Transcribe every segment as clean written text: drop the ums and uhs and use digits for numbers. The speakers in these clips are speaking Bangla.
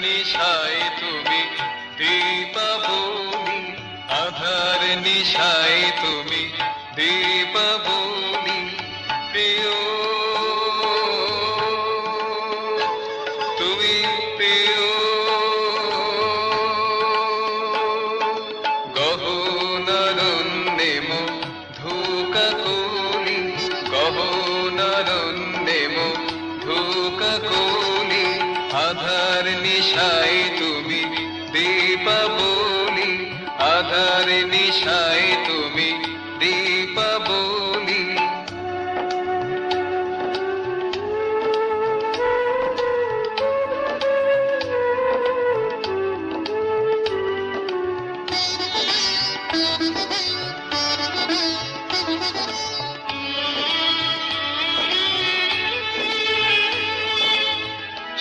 নিশায় তুমি দীপাবলি, আধার নিশায় তুমি দীপাবলি। প্রিয় তুমি প্রিয়, গহনারণ্যে ধোকা কলি, গহনারণ্যে ধোকা কলি। আধার নিশায় তুমি দীপাবলি, আধার নিশায় তুমি দীপাবলি।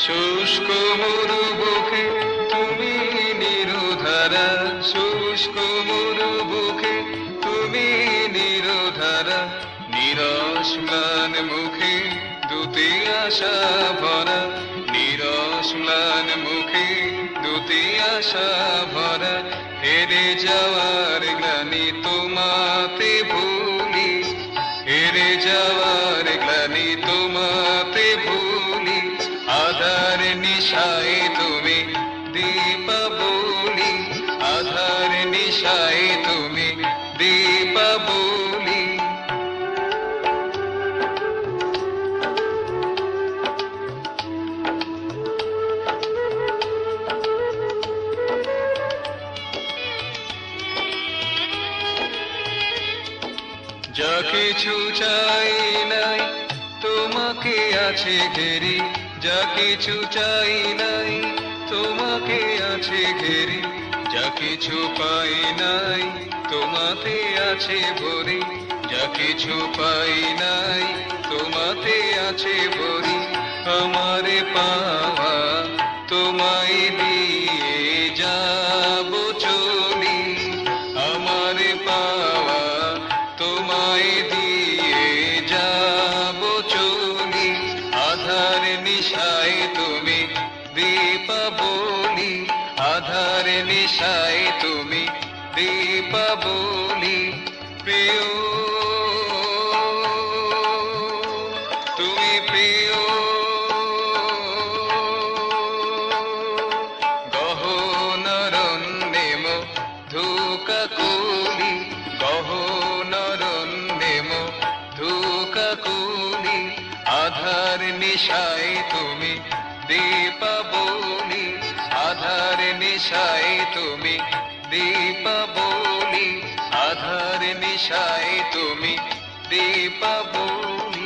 শুষ্ক মরুবুকে তুমি নিরুধারা, শুষ্ক মরুবুকে তুমি নিরুধারা। নিরস ম্লান মুখে দুটি আশা ভরা, নিরস ম্লান মুখে দুটি আশা ভরা। হেরে যাওয়ার গ্লানি তোমাতে ভুলি, হেরে যাওয়ার গ্লানি তোমাতে ভুলি। আধার নিশায় তুমি দীপাবলি, আধার নিশায় তুমি দীপাবলি। যা কিছু চাই নাই তোমাকে আছে ঘেরি, যা কিছু চাই নাই তোমাকে আছে ঘেরি। যা কিছু পাই নাই তোমাতে আছে ভরি, যা কিছু পাই নাই তোমাতে আছে ভরি। আমারে পাওয়া তোমায় দিয়ে যাব চলি, আমারে পাওয়া তোমায় দিয়ে যাব চলি। আধার নিশায় তুমি দীপাবলি, আধার নিশায় তুমি দীপাবলি। প্রিয় তুমি প্রিয়, গহনারণ্যে ধোকা কলি, গহনারণ্যে ধোকা কলি। আধার নিশায় তুমি দীপাবলি, আধার নিশায় তুমি দীপাবলি, আধার নিশায় তুমি দীপাবলি।